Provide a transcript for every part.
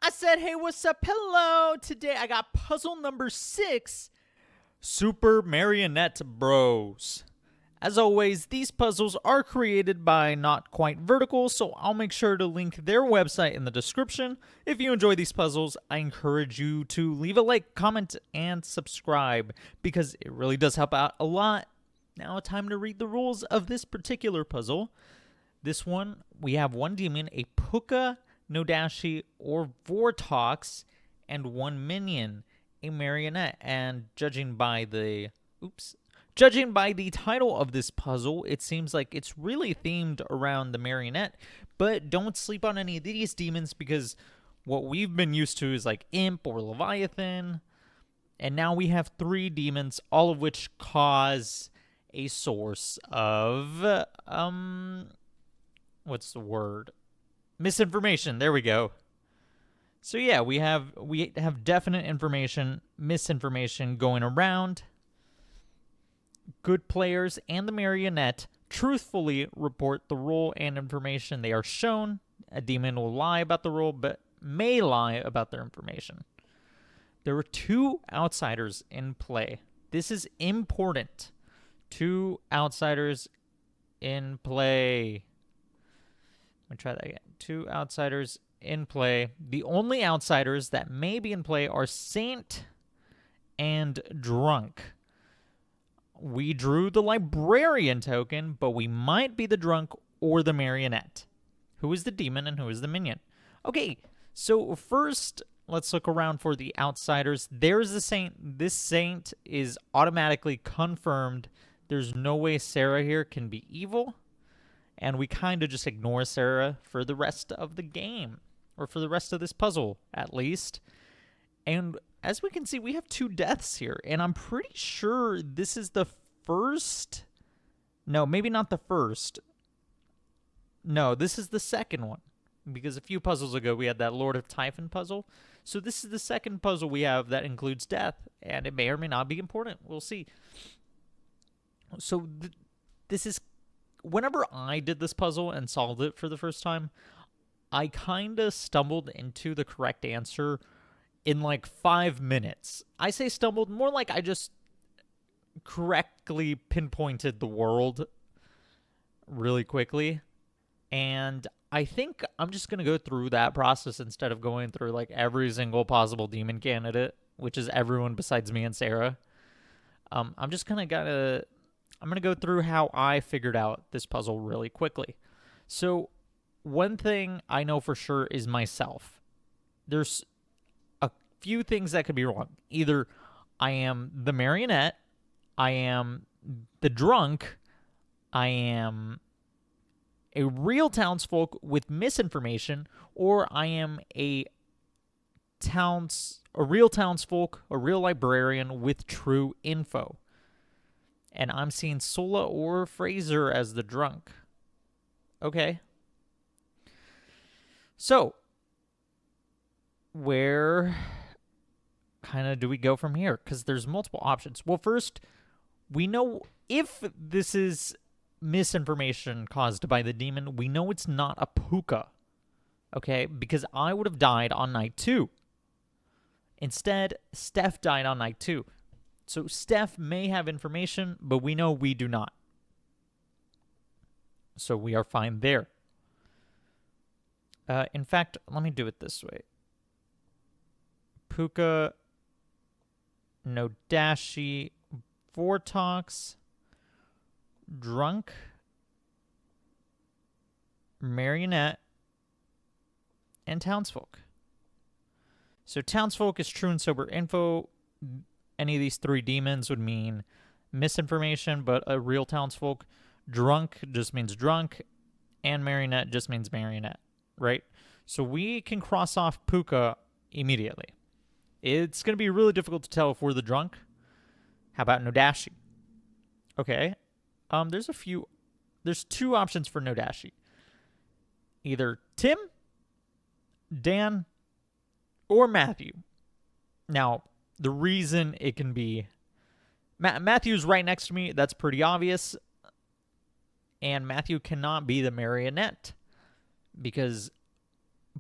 I said, hey, what's up? Hello. Today I got puzzle number 6, Super Marionette Bros. As always, these puzzles are created by Not Quite Vertical, so I'll make sure to link their website in the description. If you enjoy these puzzles, I encourage you to leave a like, comment, and subscribe, because it really does help out a lot. Now, time to read the rules of this particular puzzle. This one, we have one demon, a Puka, No Dashii, or Vorttox, and one minion, a Marionette. And judging by the title of this puzzle, it seems like it's really themed around the Marionette. But don't sleep on any of these demons, because what we've been used to is like Imp or Leviathan. And now we have 3 demons, all of which cause a source of, what's the word? Misinformation. There we go. So yeah, we have definite information, misinformation going around. Good players and the Marionette truthfully report the role and information they are shown. A demon will lie about the role, but may lie about their information. There were 2 outsiders in play. This is important. 2 outsiders in play. Let me try that again. 2 outsiders in play. The only outsiders that may be in play are Saint and Drunk. We drew the Librarian token, but we might be the Drunk or the Marionette. Who is the demon and who is the minion? Okay, so first, let's look around for the outsiders. There's the Saint. This Saint is automatically confirmed. There's no way Sarah here can be evil. And we kind of just ignore Sarah for the rest of the game. Or for the rest of this puzzle, at least. And as we can see, we have 2 deaths here. And I'm pretty sure this is the first... No, maybe not the first. No, this is the second one. Because a few puzzles ago, we had that Lord of Typhon puzzle. So this is the second puzzle we have that includes death. And it may or may not be important. We'll see. So this is... Whenever I did this puzzle and solved it for the first time, I kind of stumbled into the correct answer in like 5 minutes. I say stumbled, more like I just correctly pinpointed the world really quickly. And I think I'm just going to go through that process instead of going through like every single possible demon candidate, which is everyone besides me and Sarah. I'm just going to go through how I figured out this puzzle really quickly. So, one thing I know for sure is myself. There's a few things that could be wrong. Either I am the Marionette, I am the Drunk, I am a real townsfolk with misinformation, or I am a real townsfolk, a real librarian with true info. And I'm seeing Sola or Fraser as the Drunk. Okay. So, where kind of do we go from here? Because there's multiple options. Well, first, we know if this is misinformation caused by the demon, we know it's not a Puka. Okay? Because I would have died on night 2. Instead, Steph died on night 2. So Steph may have information, but we know we do not. So we are fine there. In fact, let me do it this way. Puka, No Dashii, Vorttox, Drunk, Marionette, and Townsfolk. So Townsfolk is true and sober info. Any of these 3 demons would mean misinformation, but a real townsfolk. Drunk just means drunk, and Marionette just means Marionette, right? So we can cross off Puka immediately. It's going to be really difficult to tell if we're the Drunk. How about No Dashii? Okay. There's 2 options for No Dashii. Either Tim, Dan, or Matthew. Now, the reason it can be... Matthew's right next to me. That's pretty obvious. And Matthew cannot be the Marionette because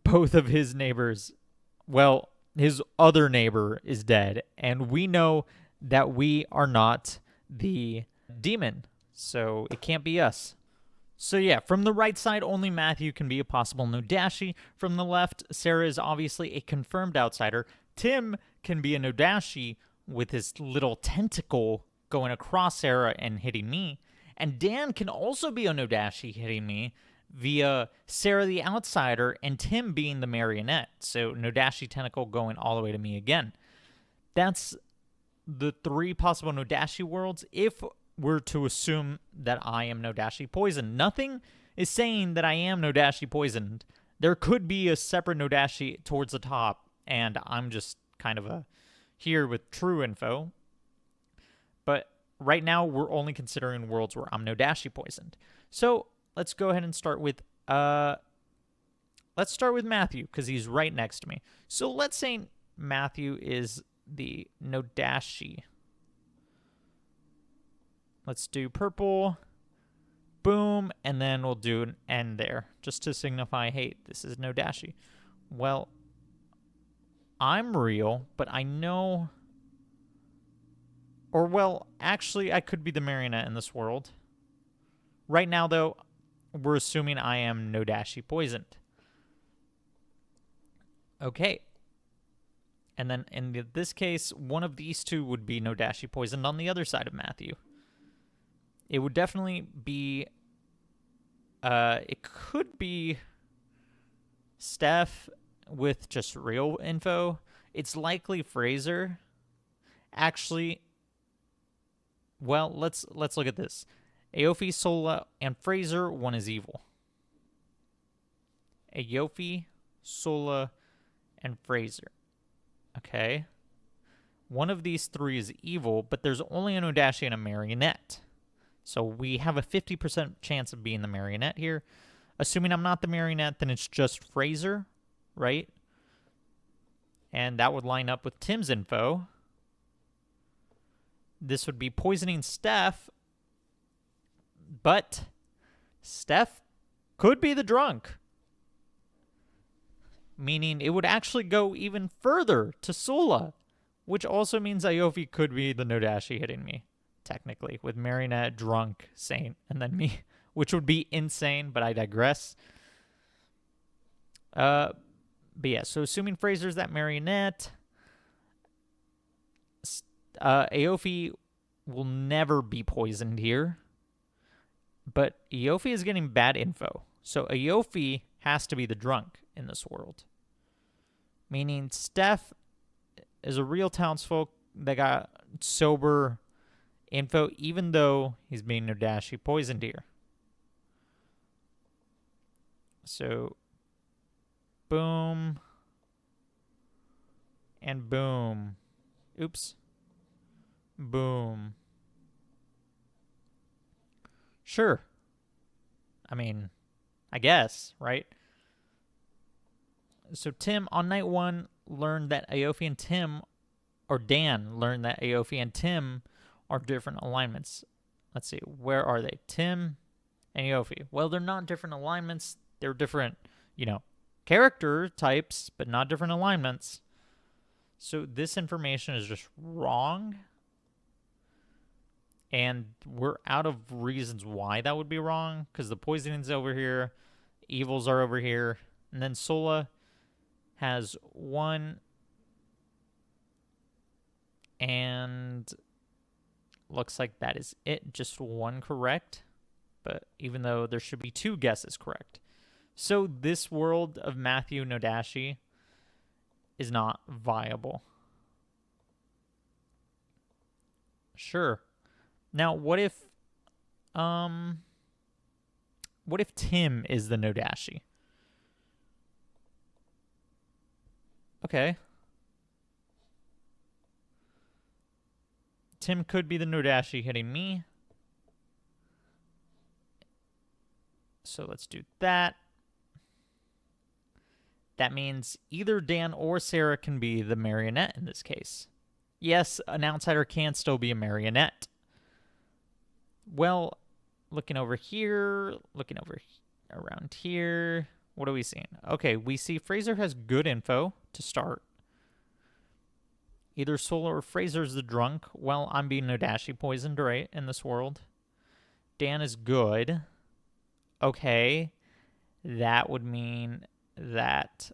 both of his neighbors well, his other neighbor is dead, and we know that we are not the demon, so it can't be us. So yeah, from the right side, only Matthew can be a possible No Dashii. From the left, Sarah is obviously a confirmed outsider. Tim can be a No Dashii with his little tentacle going across Sarah and hitting me. And Dan can also be a No Dashii hitting me via Sarah the outsider and Tim being the marionette. So No Dashii tentacle going all the way to me again. That's the 3 possible No Dashii worlds if we're to assume that I am No Dashii poisoned. Nothing is saying that I am No Dashii poisoned. There could be a separate No Dashii towards the top, and I'm just kind of here with true info. But right now, we're only considering worlds where I'm No Dashii poisoned. So let's go ahead and start with Matthew, because he's right next to me. So let's say Matthew is the No Dashii. Let's do purple, boom, and then we'll do an end there, just to signify, hey, this is No Dashii. Well, I'm real, but I know... Or, well, actually, I could be the marionette in this world. Right now, though, we're assuming I am No Dashii poisoned. Okay. And then, in this case, one of these 2 would be No Dashii poisoned on the other side of Matthew. It would definitely be... it could be Steph with just real info. It's likely Fraser. Actually... Well, let's look at this. Aofi, Sola, and Fraser, one is evil. Aofi, Sola, and Fraser. Okay. One of these 3 is evil, but there's only a No Dashii and a marionette. So we have a 50% chance of being the marionette here. Assuming I'm not the marionette, then it's just Fraser, right? And that would line up with Tim's info. This would be poisoning Steph, but Steph could be the drunk. Meaning it would actually go even further to Sola, which also means Aofi could be the No Dashii hitting me, technically, with Marionette, drunk, Saint, and then me, which would be insane, but I digress. But yeah, so assuming Fraser's that Marionette... Aofi will never be poisoned here, but Aofi is getting bad info. So Aofi has to be the drunk in this world. Meaning Steph is a real townsfolk that got sober info, even though he's being No Dashii poisoned here. So, boom, and boom. Oops. Boom. Sure. I mean, I guess, right? So Tim, on night 1, learned that Aofi and Tim, or Dan learned that Aofi and Tim are different alignments. Let's see, where are they? Tim and Aofi. Well, they're not different alignments. They're different, character types, but not different alignments. So this information is just wrong. And we're out of reasons why that would be wrong, because the poisoning's over here, evils are over here, and then Sola has 1, and looks like that is it, just 1 correct, but even though there should be 2 guesses correct. So this world of Matthew No Dashii is not viable. Sure. Now, what if Tim is the No Dashii? Okay. Tim could be the No Dashii hitting me. So let's do that. That means either Dan or Sarah can be the marionette in this case. Yes, an outsider can still be a marionette. Well, looking over here, looking over around here, What are we seeing? Okay, we see Fraser has good info to start. Either Sola or Fraser's the drunk. Well, I'm being No Dashii poisoned, right, in this world. Dan is good. Okay. That would mean that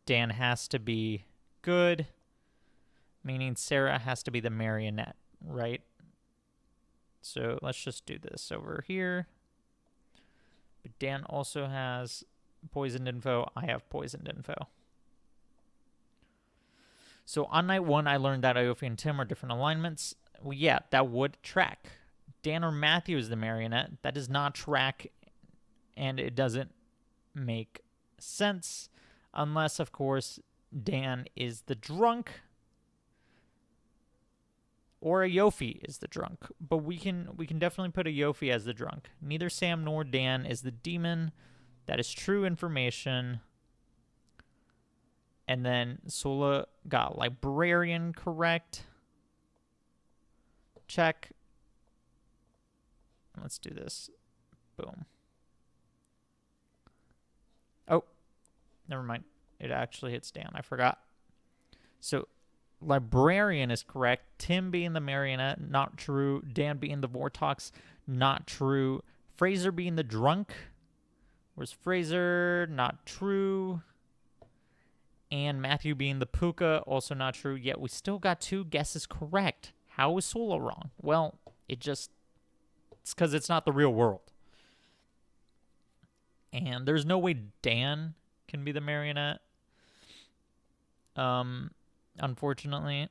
Dan has to be good, meaning Sarah has to be the Marionette, right? So let's just do this over here. But Dan also has poisoned info. I have poisoned info. So on night 1, I learned that Aofi and Tim are different alignments. Well, yeah, that would track. Dan or Matthew is the Marionette. That does not track, and it doesn't make sense unless, of course, Dan is the drunk or Aofi is the drunk. But we can definitely put Aofi as the drunk. Neither Sam nor Dan is the demon. That is true information. And then Sola got librarian correct. Check. Let's do this. Boom. Oh, never mind. It actually hits Dan. I forgot. So librarian is correct. Tim being the Marionette, not true. Dan being the Vorttox, not true. Fraser being the drunk. Where's Fraser? Not true. And Matthew being the Puka, also not true. Yet we still got 2 guesses correct. How is Sola wrong? Well, it's because it's not the real world. And there's no way Dan can be the Marionette. Unfortunately,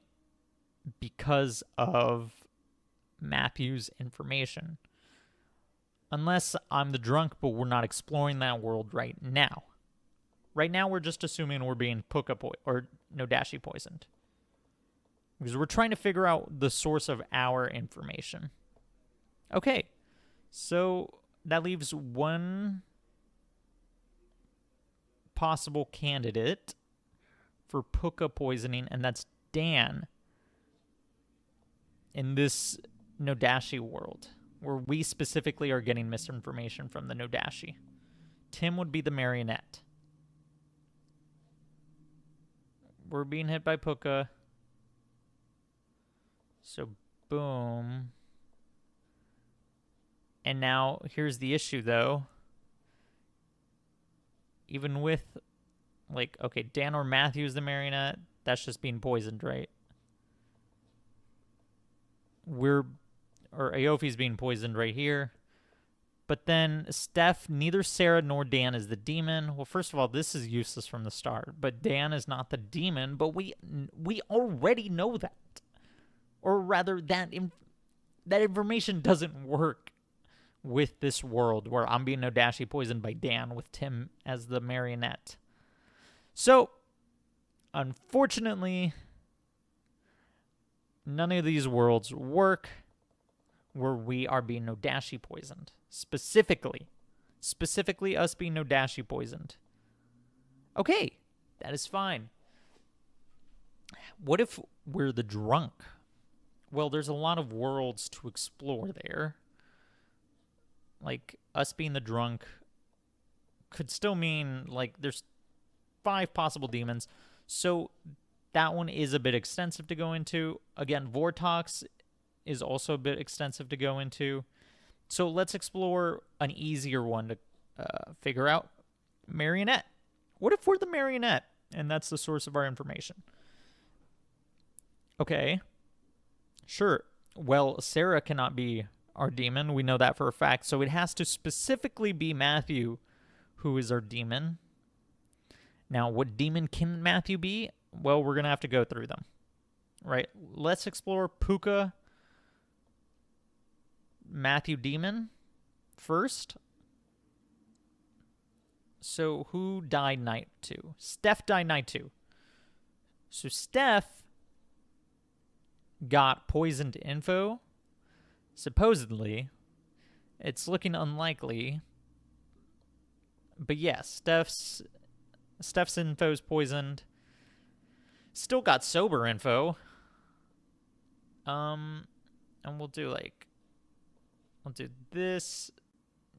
because of Matthew's information. Unless I'm the drunk, but we're not exploring that world right now. Right now, we're just assuming we're being Puka or No Dashii poisoned. Because we're trying to figure out the source of our information. Okay. So that leaves one possible candidate for Puka poisoning, and that's Dan in this No Dashii world, where we specifically are getting misinformation from the No Dashii. Tim would be the Marionette. We're being hit by Puka. So, boom. And now, here's the issue, though. Even with, like, okay, Dan or Matthew is the Marionette. That's just being poisoned, right? Or Aofi's being poisoned right here. But then Steph, neither Sarah nor Dan is the demon. Well, first of all, this is useless from the start. But Dan is not the demon, but we already know that. Or rather, that information doesn't work with this world where I'm being No Dashii poisoned by Dan with Tim as the Marionette. So, unfortunately, none of these worlds work where we are being No Dashii poisoned. Specifically us being No Dashii poisoned. Okay, that is fine. What if we're the drunk? Well, there's a lot of worlds to explore there. Like, us being the drunk could still mean, like, there's 5 possible demons. So that one is a bit extensive to go into. Again, Vorttox is also a bit extensive to go into. So let's explore an easier one to figure out. Marionette. What if we're the Marionette and that's the source of our information? Okay. Sure. Well, Sarah cannot be our demon. We know that for a fact. So it has to specifically be Matthew who is our demon. Now, what demon can Matthew be? Well, we're going to have to go through them. Right? Let's explore Puka, Matthew demon first. So who died night 2? Steph died night 2. So Steph got poisoned info. Supposedly. It's looking unlikely. But yes, Steph's info is poisoned. Still got sober info. And we'll do this.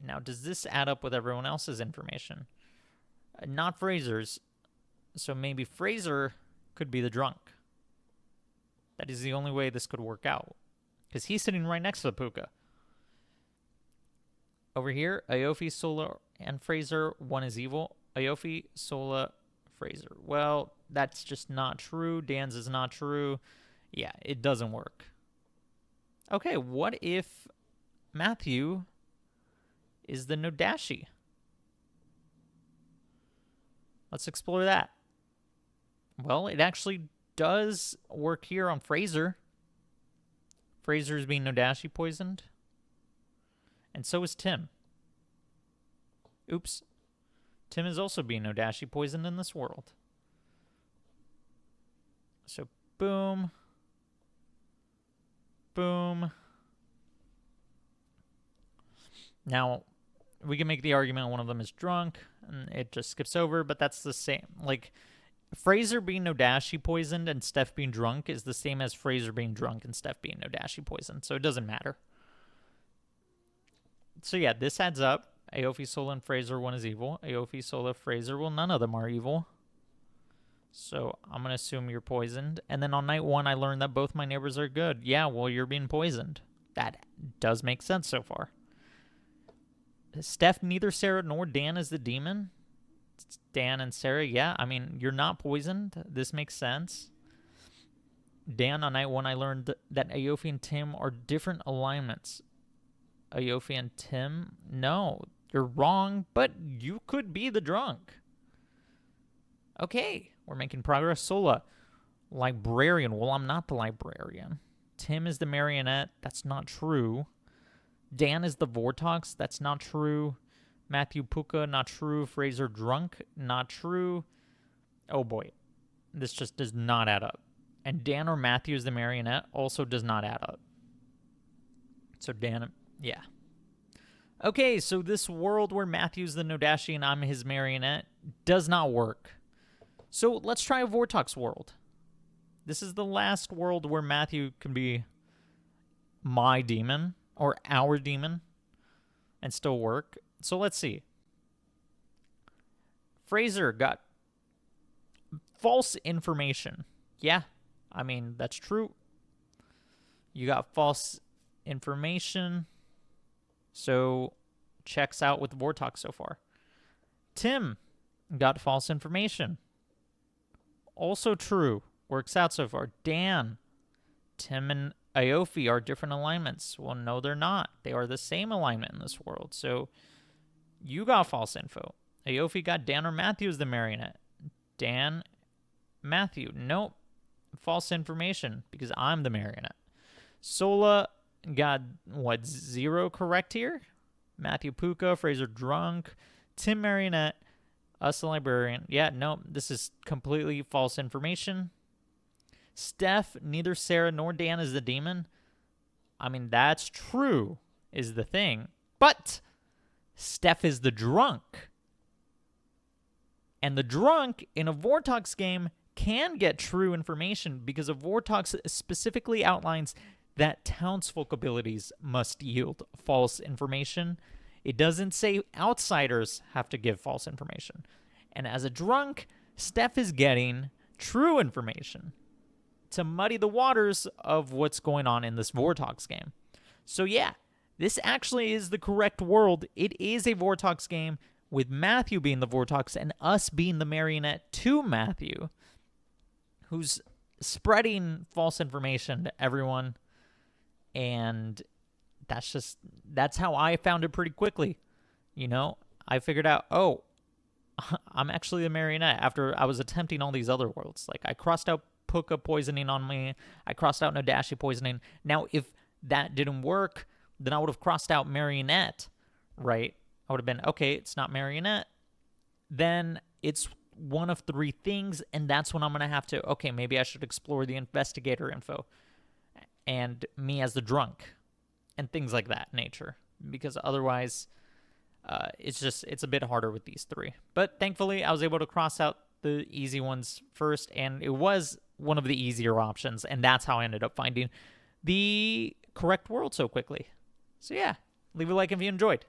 Now, does this add up with everyone else's information? Not Fraser's. So maybe Fraser could be the drunk. That is the only way this could work out. Because he's sitting right next to the Puka. Over here, Aofi, Sola, and Fraser. One is evil. Aofi, Sola, Fraser. Well, that's just not true. Dan's is not true. Yeah, it doesn't work. Okay, what if Matthew is the No Dashii? Let's explore that. Well, it actually does work here on Fraser. Fraser's being No Dashii poisoned. And so is Tim. Oops. Tim is also being No Dashii poisoned in this world. So, boom. Boom. Now, we can make the argument one of them is drunk, and it just skips over, but that's the same. Like, Fraser being No Dashii poisoned and Steph being drunk is the same as Fraser being drunk and Steph being No Dashii poisoned, so it doesn't matter. So yeah, this adds up. Aofi, Sola, and Fraser, one is evil. Aofi, Sola, Fraser, well, none of them are evil. So I'm going to assume you're poisoned. And then on night 1, I learned that both my neighbors are good. Yeah, well, you're being poisoned. That does make sense so far. Steph, neither Sarah nor Dan is the demon. It's Dan and Sarah, yeah. I mean, you're not poisoned. This makes sense. Dan, on night 1, I learned that Aofi and Tim are different alignments. Aofi and Tim? No, you're wrong, but you could be the drunk. Okay, we're making progress. Sola, librarian. Well, I'm not the librarian. Tim is the Marionette. That's not true. Dan is the Vorttox. That's not true. Matthew, Puka, not true. Fraser, drunk. Not true. Oh boy, this just does not add up. And Dan or Matthew is the Marionette also does not add up. So Dan, yeah. Okay, so this world where Matthew's the No Dashii and I'm his Marionette does not work. So let's try a Vorttox world. This is the last world where Matthew can be my demon or our demon and still work. So let's see. Fraser got false information. Yeah, I mean, that's true. You got false information. So checks out with Vorttox so far. Tim got false information. Also true. Works out so far. Dan, Tim, and Aofi are different alignments. Well, no, they're not. They are the same alignment in this world. So you got false info. Aofi got Dan or Matthew as the Marionette. Dan, Matthew. Nope. False information because I'm the Marionette. Sola got, what, 0 correct here? Matthew, Puka, Fraser, drunk. Tim, Marionette. Us, the librarian. Yeah, no, this is completely false information. Steph, neither Sarah nor Dan is the demon. I mean, that's true, is the thing. But Steph is the drunk. And the drunk in a Vorttox game can get true information because a Vorttox specifically outlines that townsfolk abilities must yield false information. It doesn't say outsiders have to give false information. And as a drunk, Steph is getting true information to muddy the waters of what's going on in this Vorttox game. So yeah, this actually is the correct world. It is a Vorttox game with Matthew being the Vorttox and us being the Marionette to Matthew, who's spreading false information to everyone. And that's how I found it pretty quickly. You know, I figured out, oh, I'm actually a Marionette after I was attempting all these other worlds. Like, I crossed out Puka poisoning on me. I crossed out No Dashii poisoning. Now, if that didn't work, then I would have crossed out Marionette, right? I would have been, okay, it's not Marionette. Then it's one of 3 things, and that's when I'm going to have to, okay, maybe I should explore the investigator info and me as the drunk and things like that nature, because otherwise it's a bit harder with these 3. But thankfully, I was able to cross out the easy ones first, and it was one of the easier options, and that's how I ended up finding the correct world so quickly. So yeah, leave a like if you enjoyed.